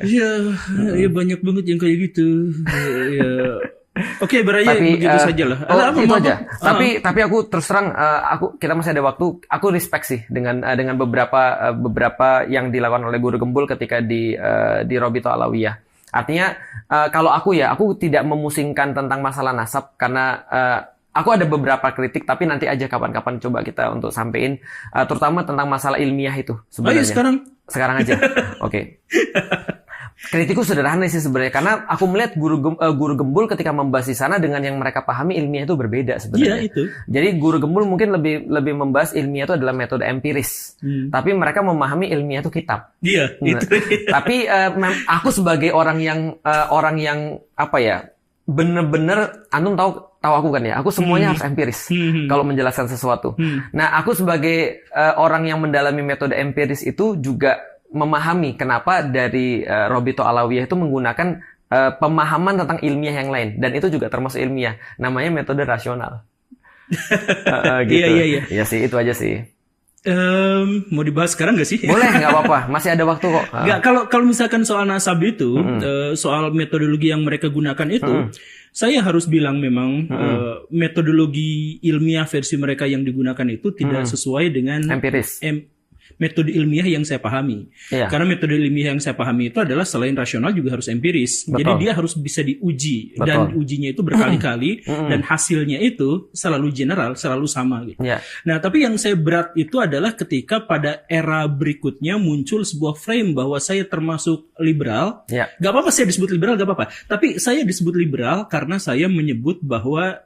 Iya, ya banyak banget yang kayak gitu. Ya. Oke, berarti Tapi begitu saja lah. Ada apa, itu apa? aja. Tapi aku terus terang, kita masih ada waktu. Aku respect sih dengan beberapa yang dilakukan oleh Guru Gembul ketika di Robito Alawiyah. Artinya kalau aku tidak memusingkan tentang masalah nasab karena aku ada beberapa kritik, tapi nanti aja kapan-kapan coba kita untuk sampein, terutama tentang masalah ilmiah itu Ayo sebenarnya. Sekarang aja. Oke. Kritikku sederhana sih sebenarnya, karena aku melihat Guru Gembul ketika membahas di sana dengan yang mereka pahami ilmiah itu berbeda sebenarnya. Iya, itu. Jadi Guru Gembul mungkin lebih membahas ilmiah itu adalah metode empiris, tapi mereka memahami ilmiah itu kitab. Iya, itu. Tapi aku sebagai orang yang apa ya, bener-bener antum tahu aku kan ya, aku semuanya harus empiris kalau menjelaskan sesuatu. Nah, aku sebagai orang yang mendalami metode empiris itu juga memahami kenapa dari Robito Alawiyah itu menggunakan pemahaman tentang ilmiah yang lain, dan itu juga termasuk ilmiah, namanya metode rasional. Gitu. Iya. Ya sih, itu aja sih. Mau dibahas sekarang nggak sih? Boleh, nggak apa-apa, masih ada waktu kok. Nggak, kalau misalkan soal nasab itu, soal metodologi yang mereka gunakan itu, saya harus bilang memang metodologi ilmiah versi mereka yang digunakan itu tidak sesuai dengan empiris. Metode ilmiah yang saya pahami. Iya. Karena metode ilmiah yang saya pahami itu adalah selain rasional juga harus empiris. Betul. Jadi dia harus bisa diuji. Betul. Dan ujinya itu berkali-kali. Dan hasilnya itu selalu general, selalu sama. Gitu. Yeah. Nah, tapi yang saya berat itu adalah ketika pada era berikutnya muncul sebuah frame bahwa saya termasuk liberal. Yeah. Gak apa-apa saya disebut liberal, gak apa-apa. Tapi saya disebut liberal karena saya menyebut bahwa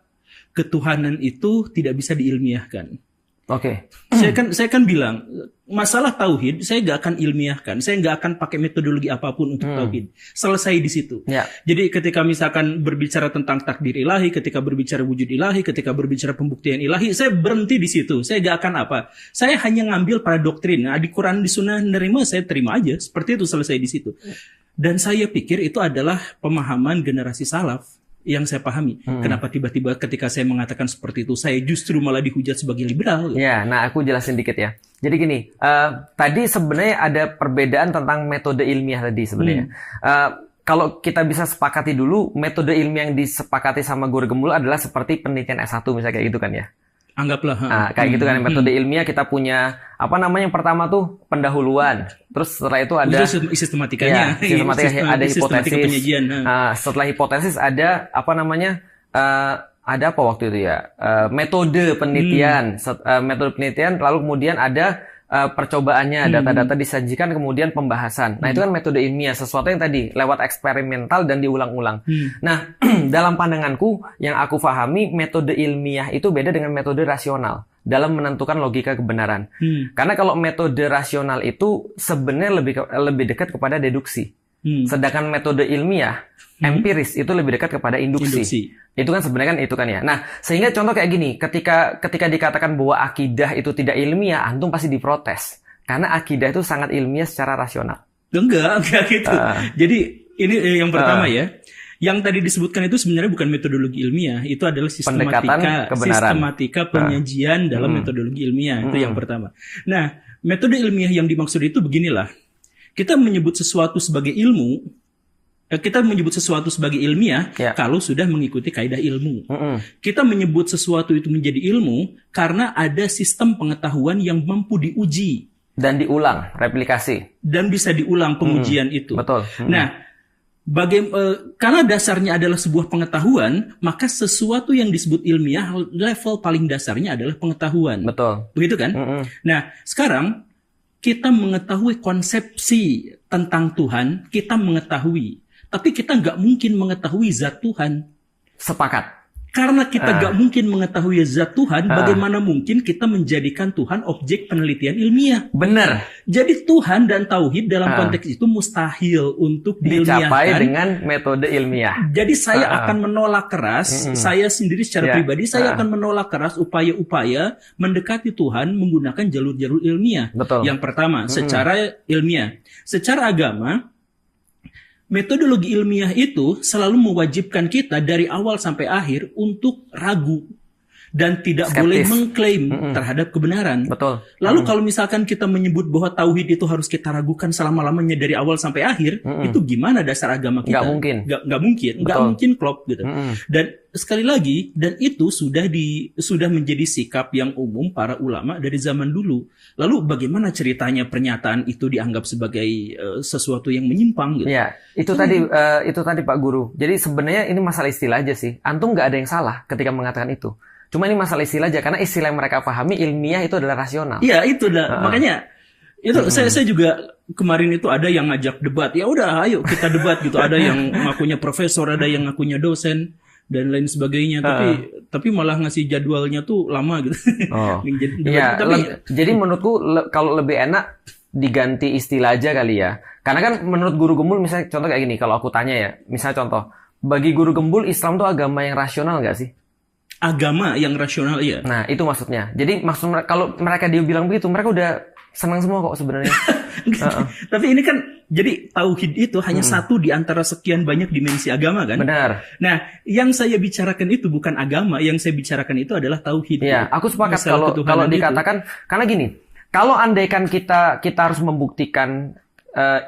ketuhanan itu tidak bisa diilmiahkan. Oke. Saya kan bilang masalah tauhid saya nggak akan ilmiahkan, saya nggak akan pakai metodologi apapun untuk tauhid. Selesai di situ. Ya. Jadi ketika misalkan berbicara tentang takdir ilahi, ketika berbicara wujud ilahi, ketika berbicara pembuktian ilahi, saya berhenti di situ. Saya nggak akan apa. Saya hanya ngambil pada doktrin. Nah, di Quran di Sunnah nerima, saya terima aja. Seperti itu, selesai di situ. Dan saya pikir itu adalah pemahaman generasi salaf yang saya pahami. Kenapa tiba-tiba ketika saya mengatakan seperti itu, saya justru malah dihujat sebagai liberal? Ya, nah aku jelasin dikit ya. Jadi gini, tadi sebenarnya ada perbedaan tentang metode ilmiah tadi sebenarnya. Kalau kita bisa sepakati dulu, metode ilmiah yang disepakati sama Guru Gembul adalah seperti penelitian S1 misalnya kayak gitu kan ya. Anggaplah. Nah, kayak gitu kan, metode ilmiah kita punya apa namanya, yang pertama tuh pendahuluan. Terus setelah itu ada sistematikanya. Ya, sistematika, ada hipotesis. Penyajian. Setelah hipotesis ada apa namanya? Ada apa waktu itu ya? Metode penelitian. Metode penelitian, lalu kemudian ada percobaannya, data-data disajikan, kemudian pembahasan. Nah, itu kan metode ilmiah, sesuatu yang tadi lewat eksperimental dan diulang-ulang. Nah, dalam pandanganku yang aku pahami, metode ilmiah itu beda dengan metode rasional dalam menentukan logika kebenaran. Karena kalau metode rasional itu sebenarnya lebih dekat kepada deduksi. Sedangkan metode ilmiah, empiris, itu lebih dekat kepada induksi. Itu kan sebenarnya kan itu kan ya. Nah, sehingga contoh kayak gini, ketika dikatakan bahwa akidah itu tidak ilmiah, antum pasti diprotes. Karena akidah itu sangat ilmiah secara rasional. Enggak gitu. Jadi ini yang pertama ya. Yang tadi disebutkan itu sebenarnya bukan metodologi ilmiah, itu adalah sistematika penyajian dalam metodologi ilmiah. Itu yang pertama. Nah, metode ilmiah yang dimaksud itu beginilah. Kita menyebut sesuatu sebagai ilmu, kita menyebut sesuatu sebagai ilmiah kalau sudah mengikuti kaidah ilmu. Kita menyebut sesuatu itu menjadi ilmu karena ada sistem pengetahuan yang mampu diuji. Dan diulang, replikasi. Dan bisa diulang pengujian itu. Betul. Nah, karena dasarnya adalah sebuah pengetahuan, maka sesuatu yang disebut ilmiah, level paling dasarnya adalah pengetahuan. Betul. Begitu kan? Nah, sekarang kita mengetahui konsepsi tentang Tuhan, kita mengetahui. Tapi kita nggak mungkin mengetahui zat Tuhan. Sepakat. Karena kita nggak mungkin mengetahui zat Tuhan, bagaimana mungkin kita menjadikan Tuhan objek penelitian ilmiah? Benar. Jadi Tuhan dan Tauhid dalam konteks itu mustahil untuk diilmiahkan. Dicapai dengan metode ilmiah. Jadi saya akan menolak keras, saya sendiri secara pribadi, saya akan menolak keras upaya-upaya mendekati Tuhan menggunakan jalur-jalur ilmiah. Betul. Yang pertama, secara ilmiah. Secara agama, metodologi ilmiah itu selalu mewajibkan kita dari awal sampai akhir untuk ragu. dan tidak boleh mengklaim terhadap kebenaran. Betul. Lalu kalau misalkan kita menyebut bahwa tauhid itu harus kita ragukan selama-lamanya dari awal sampai akhir, itu gimana dasar agama kita? Nggak mungkin klop gitu. Dan sekali lagi, dan itu sudah menjadi sikap yang umum para ulama dari zaman dulu. Lalu bagaimana ceritanya pernyataan itu dianggap sebagai sesuatu yang menyimpang gitu? Ya, itu tadi Pak Guru. Jadi sebenarnya ini masalah istilah aja sih. Antum nggak ada yang salah ketika mengatakan itu. Cuma ini masalah istilah aja, karena istilah yang mereka pahami ilmiah itu adalah rasional. Iya, itu dah. Makanya itu saya juga kemarin itu ada yang ngajak debat. Ya udah, ayo kita debat gitu. Ada yang ngakunya profesor, ada yang ngakunya dosen dan lain sebagainya. Tapi malah ngasih jadwalnya tuh lama gitu. Iya. Jadi menurutku kalau lebih enak diganti istilah aja kali ya. Karena kan menurut Guru Gembul, misalnya contoh kayak gini, kalau aku tanya ya, misalnya contoh, bagi Guru Gembul Islam tuh agama yang rasional nggak sih? Agama yang rasional, iya. Nah, itu maksudnya. Jadi kalau mereka dia bilang begitu, mereka udah senang semua kok sebenarnya. Tapi ini kan, jadi tauhid itu hanya satu di antara sekian banyak dimensi agama kan? Benar. Nah, yang saya bicarakan itu bukan agama, yang saya bicarakan itu adalah tauhid. Iya, aku sepakat kalau dikatakan, karena gini, kalau andaikan kita harus membuktikan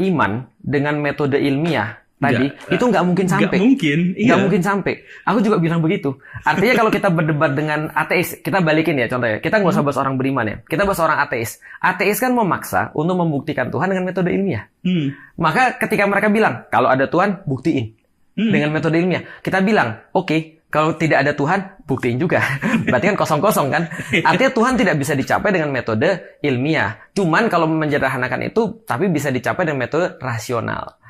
iman dengan metode ilmiah, itu nggak mungkin sampai. Nggak mungkin sampai. Aku juga bilang begitu. Artinya kalau kita berdebat dengan ateis, kita balikin ya contohnya. Kita nggak usah bahas orang beriman ya. Kita bahas orang ateis. Ateis kan memaksa untuk membuktikan Tuhan dengan metode ilmiah. Maka ketika mereka bilang, kalau ada Tuhan, buktiin. Dengan metode ilmiah. Kita bilang, oke, kalau tidak ada Tuhan, buktiin juga. Berarti kan kosong-kosong kan. Artinya Tuhan tidak bisa dicapai dengan metode ilmiah. Cuman kalau menyederhanakan itu, tapi bisa dicapai dengan metode rasional.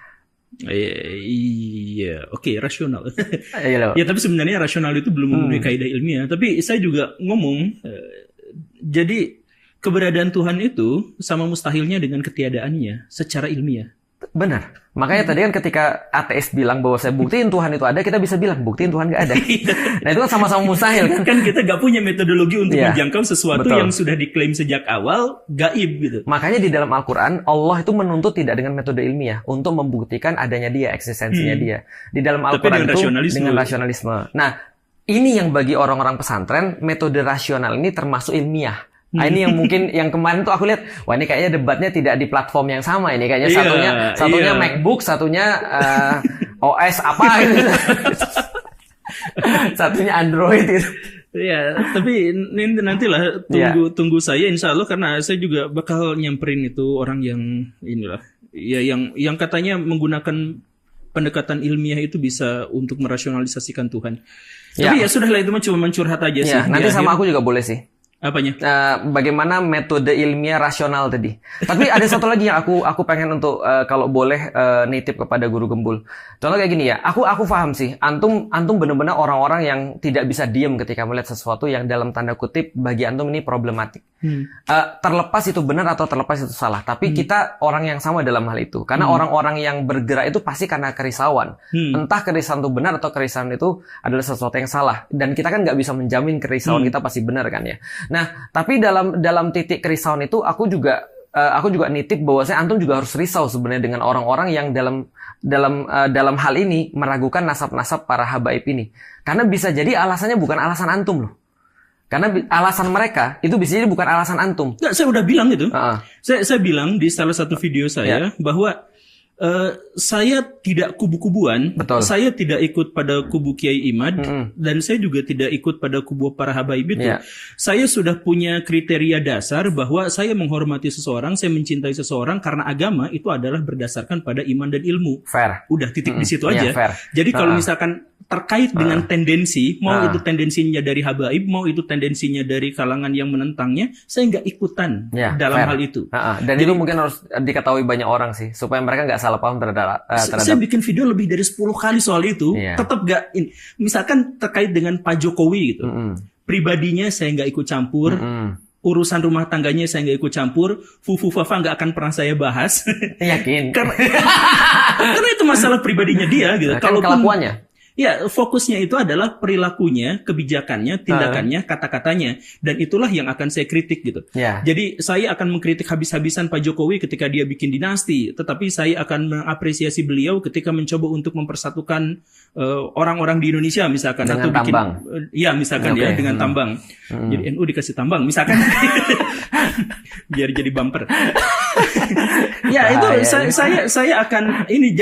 Iya, oke, rasional. Ya, tapi sebenarnya rasional itu belum memenuhi kaidah ilmiah. Tapi saya juga ngomong, jadi keberadaan Tuhan itu sama mustahilnya dengan ketiadaannya secara ilmiah. Benar. Makanya tadi kan ketika ateis bilang bahwa saya buktiin Tuhan itu ada, kita bisa bilang buktiin Tuhan nggak ada. Nah itu kan sama-sama mustahil kan? Kan kita nggak punya metodologi untuk menjangkau sesuatu yang sudah diklaim sejak awal gaib gitu. Makanya di dalam Al-Quran Allah itu menuntut tidak dengan metode ilmiah untuk membuktikan adanya dia, eksistensinya dia. Di dalam Al-Quran itu dengan rasionalisme. Nah ini yang bagi orang-orang pesantren metode rasional ini termasuk ilmiah. Nah ini yang mungkin yang kemarin tuh aku lihat, wah ini kayaknya debatnya tidak di platform yang sama ini, kayaknya satunya MacBook, satunya OS apa gitu. Satunya Android gitu. Iya, tapi nantilah tunggu saya insya Allah, karena saya juga bakal nyamperin itu orang yang inilah, ya yang katanya menggunakan pendekatan ilmiah itu bisa untuk merasionalisasikan Tuhan. Tapi ya sudahlah, itu cuma mencurhat aja sih. Nanti sama aku juga boleh sih. Apanya? Bagaimana metode ilmiah rasional tadi. Tapi ada satu lagi yang aku pengen untuk kalau boleh nitip kepada Guru Gembul. Contoh kayak gini ya. Aku paham sih. Antum benar-benar orang-orang yang tidak bisa diam ketika melihat sesuatu yang dalam tanda kutip bagi antum ini problematik. Terlepas itu benar atau terlepas itu salah. Tapi kita orang yang sama dalam hal itu. Karena orang-orang yang bergerak itu pasti karena kerisauan. Entah kerisauan itu benar atau kerisauan itu adalah sesuatu yang salah. Dan kita kan nggak bisa menjamin kerisauan kita pasti benar kan ya. Nah, tapi dalam titik kerisauan itu aku juga nitip bahwa antum juga harus risau sebenarnya dengan orang-orang yang dalam hal ini meragukan nasab-nasab para habaib ini. Karena bisa jadi alasannya bukan alasan antum loh. Karena alasan mereka itu bisa jadi bukan alasan antum. Nggak, saya udah bilang itu. Saya bilang di salah satu video saya bahwa saya tidak kubu-kubuan. Betul. Saya tidak ikut pada kubu Kiai Imad dan saya juga tidak ikut pada kubu para habaib itu. Saya sudah punya kriteria dasar bahwa saya menghormati seseorang, saya mencintai seseorang karena agama itu adalah berdasarkan pada iman dan ilmu. Fair. Udah titik di situ aja. Jadi kalau misalkan terkait dengan tendensi, mau itu tendensinya dari habaib, mau itu tendensinya dari kalangan yang menentangnya, saya nggak ikutan dalam hal itu. Dan jadi, itu mungkin harus diketahui banyak orang sih, supaya mereka nggak salah paham terhadap. Saya bikin video lebih dari 10 kali soal itu, tetap nggak. Misalkan terkait dengan Pak Jokowi gitu, pribadinya saya nggak ikut campur. Urusan rumah tangganya saya nggak ikut campur. Fufu Fafa nggak akan pernah saya bahas. Yakin? Karena itu masalah pribadinya dia gitu. Kalaupun kelakuannya. Ya, fokusnya itu adalah perilakunya, kebijakannya, tindakannya, kata-katanya. Dan itulah yang akan saya kritik gitu. Yeah. Jadi saya akan mengkritik habis-habisan Pak Jokowi ketika dia bikin dinasti. Tetapi saya akan mengapresiasi beliau ketika mencoba untuk mempersatukan orang-orang di Indonesia misalkan. Dengan atau bikin, tambang. Ya, misalkan ya, dengan tambang. Jadi NU dikasih tambang, misalkan. Biar jadi bumper. Ya, itu saya akan ini.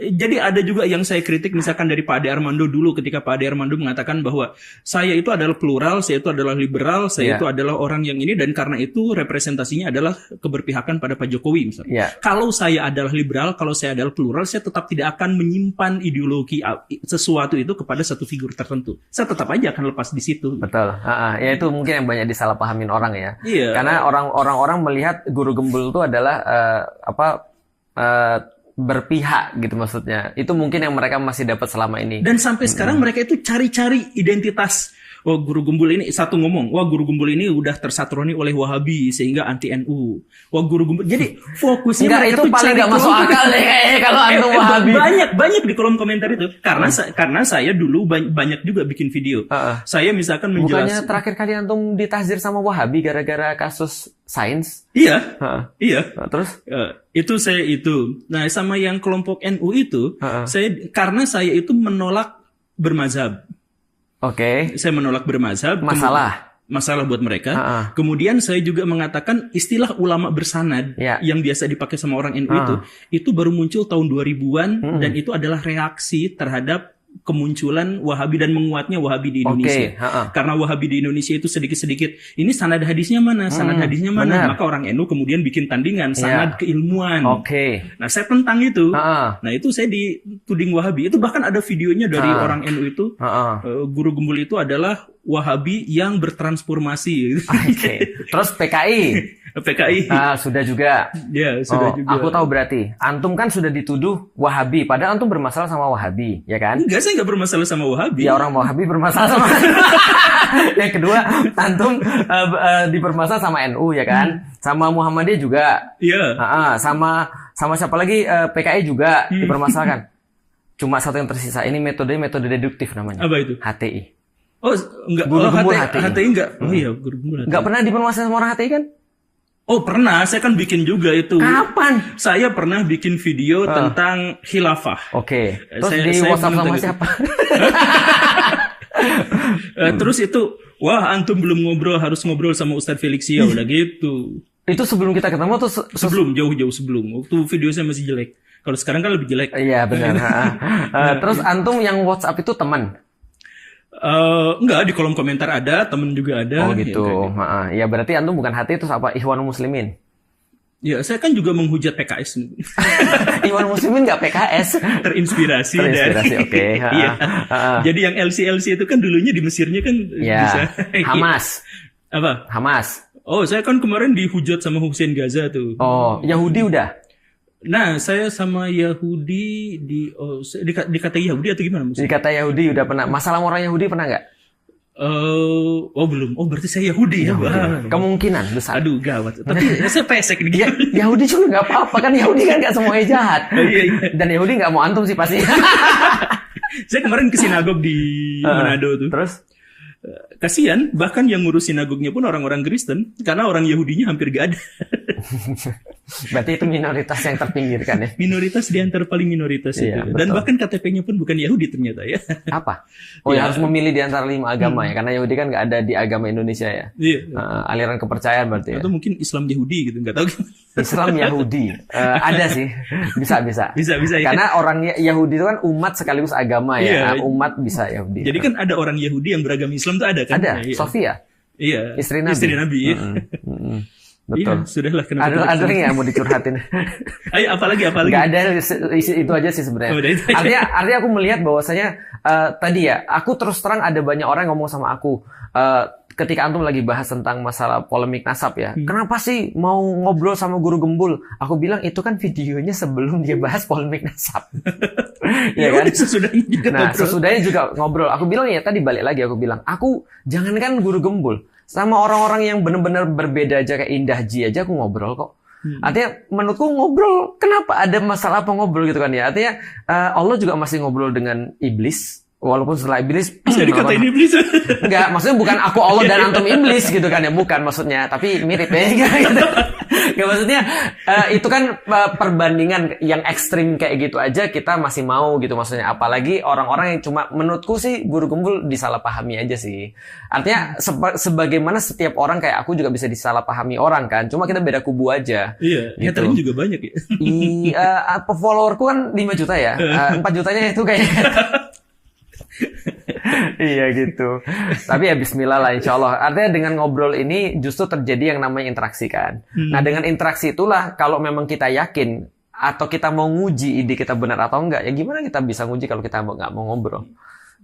Jadi ada juga yang saya kritik misalkan dari Pak Ade Armando dulu ketika Pak Ade Armando mengatakan bahwa saya itu adalah plural, saya itu adalah liberal, saya itu adalah orang yang ini dan karena itu representasinya adalah keberpihakan pada Pak Jokowi misalnya. Kalau saya adalah liberal, kalau saya adalah plural, saya tetap tidak akan menyimpan ideologi sesuatu itu kepada satu figur tertentu. Saya tetap aja akan lepas di situ. Betul. Ya itu mungkin yang banyak disalahpahamin orang ya. Iya. Karena orang-orang melihat guru gembul itu adalah berpihak gitu maksudnya. Itu mungkin yang mereka masih dapat selama ini. Dan sampai sekarang mereka itu cari-cari identitas. Oh, guru gembul ini satu ngomong, wah guru gembul ini udah tersatroni oleh Wahabi sehingga anti NU. Wah guru gembul. Jadi fokusnya enggak, itu paling nggak masuk akal deh kalau anti Wahabi. Banyak di kolom komentar itu. Karena saya dulu banyak juga bikin video. Saya misalkan menjelaskan. Bukannya terakhir kali antum ditahzir sama Wahabi gara-gara kasus sains? Iya. Iya. Terus? Itu. Nah, sama yang kelompok NU itu, karena saya itu menolak bermazhab. Oke. Saya menolak bermazhab. Masalah buat mereka. Kemudian saya juga mengatakan istilah ulama bersanad yang biasa dipakai sama orang NU itu baru muncul tahun 2000-an dan itu adalah reaksi terhadap kemunculan Wahabi dan menguatnya Wahabi di Indonesia. Karena Wahabi di Indonesia itu sedikit-sedikit ini sanad hadisnya mana, maka orang NU kemudian bikin tandingan sanad keilmuan. Nah, saya tentang itu. Nah, itu saya dituding Wahabi. Itu bahkan ada videonya dari orang NU itu. Guru gembul itu adalah Wahabi yang bertransformasi. Terus PKI. Sudah juga. Ya, sudah juga. Aku tahu berarti. Antum kan sudah dituduh Wahabi, padahal antum bermasalah sama Wahabi, ya kan? Enggak, saya enggak bermasalah sama Wahabi. Ya, orang Wahabi bermasalah sama. Yang kedua, antum dipermasalah sama NU, ya kan? Sama Muhammadiyah juga. Iya. Sama siapa lagi? PKI juga dipermasalahkan. Cuma satu yang tersisa. Ini metode deduktif namanya. Apa itu? HTI. Oh, enggak. Guru gembul HTI. HTI enggak. Oh iya, guru gembul HTI. Enggak pernah dipermasalahkan sama orang HTI kan? Oh, pernah. Saya kan bikin juga itu. Kapan? Saya pernah bikin video tentang khilafah. Terus di WhatsApp sama siapa? Terus itu, wah antum belum ngobrol, harus ngobrol sama Ustadz Felix ya, udah gitu. Itu sebelum kita ketemu tuh? Sebelum, jauh-jauh sebelum. Waktu video saya masih jelek. Kalau sekarang kan lebih jelek. Iya, benar. Terus antum yang WhatsApp itu teman? Enggak, di kolom komentar ada, temen juga ada. Oh gitu. Ya berarti antum bukan hati itu apa? Ikhwanul Muslimin. Ya, saya kan juga menghujat PKS. Ikhwanul Muslimin nggak PKS. Terinspirasi dari. Oke. Iya. Jadi yang LC itu kan dulunya di Mesirnya kan bisa. Hamas. Apa? Hamas. Oh, saya kan kemarin dihujat sama Hussein Gaza tuh. Oh, Yahudi udah. Nah, saya sama Yahudi dikata Yahudi atau gimana maksudnya? Dikata Yahudi udah pernah. Masalah orang Yahudi pernah nggak? Belum. Oh, berarti saya Yahudi ya. Kemungkinan besar. Aduh, gawat. Tapi saya pesek nih. Yahudi juga nggak apa-apa kan. Yahudi kan nggak semuanya jahat. Iya. Dan Yahudi nggak mau antum sih pasti. Saya kemarin ke sinagog di Manado tuh. Terus? Kasian, bahkan yang ngurus sinagognya pun orang-orang Kristen, karena orang Yahudinya hampir gak ada. Berarti itu minoritas yang terpinggirkan ya? Minoritas di antara paling minoritas itu. Dan bahkan KTP-nya pun bukan Yahudi ternyata ya. Apa? Harus memilih di antara 5 agama ya, karena Yahudi kan nggak ada di agama Indonesia ya. Iya. Aliran kepercayaan berarti ya. Atau mungkin Islam Yahudi gitu, nggak tahu. Islam Yahudi ada sih, bisa. Bisa ya. Karena orang Yahudi itu kan umat sekaligus agama ya. Umat bisa Yahudi. Jadi kan ada orang Yahudi yang beragama Islam tuh ada kan? Ada. Sofia. Iya. Istri Nabi. Iya. Betul. Iya, sudahlah. Ada lagi yang mau dicurhatin? Ayo, apalagi? Gak ada, itu aja sih sebenarnya. Artinya aku melihat bahwasanya tadi ya, aku terus terang ada banyak orang yang ngomong sama aku. Ketika antum lagi bahas tentang masalah polemik nasab ya, kenapa sih mau ngobrol sama guru gembul? Aku bilang itu kan videonya sebelum dia bahas polemik nasab. Ya kan? Sesudahnya juga ngobrol. Aku bilang ya tadi balik lagi aku bilang, aku jangankan guru gembul, sama orang-orang yang benar-benar berbeda aja kayak Indah Ji aja aku ngobrol kok. Artinya menurutku ngobrol, kenapa ada masalah apa ngobrol gitu kan ya? Artinya Allah juga masih ngobrol dengan iblis. Walaupun setelah iblis bisa dikatain iblis. Enggak, maksudnya bukan aku Allah dan antum iblis gitu kan ya, bukan maksudnya, tapi mirip ya gitu. Enggak, maksudnya itu kan perbandingan yang ekstrim kayak gitu aja kita masih mau gitu maksudnya, apalagi orang-orang yang cuma menurutku sih guru gembul disalahpahami aja sih. Artinya sebagaimana setiap orang kayak aku juga bisa disalahpahami orang kan, cuma kita beda kubu aja. Iya, gitu. haternya juga banyak ya. Followerku kan 5 juta ya. 4 jutanya itu kayak iya gitu. Tapi ya bismillah lah insya Allah. Artinya dengan ngobrol ini justru terjadi yang namanya interaksi kan. Nah dengan interaksi itulah kalau memang kita yakin atau kita mau nguji ide kita benar atau enggak, ya gimana kita bisa nguji kalau kita nggak mau ngobrol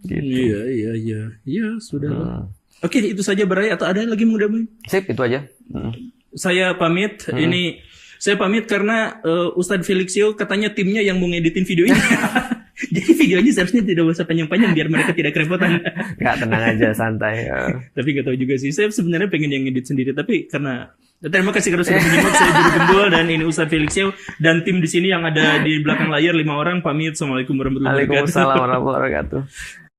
gitu. Iya sudah. Oke, itu saja Barai, atau ada lagi mau damai? Sip, itu aja. Saya pamit. Ini saya pamit karena Ustadz Felixio katanya timnya yang mau ngeditin video ini. Jadi videonya seharusnya tidak usah panjang-panjang biar mereka tidak kerepotan. Nggak, tenang aja, santai. Tapi nggak tahu juga sih. Saya sebenarnya pengen yang ngedit sendiri, tapi karena terima kasih karena sudah menyimak. Saya Guru Gembul dan ini Ustadz Felixio dan tim di sini yang ada di belakang layar 5 orang pamit. Assalamualaikum warahmatullahi wabarakatuh. Waalaikumsalam warahmatullahi wabarakatuh.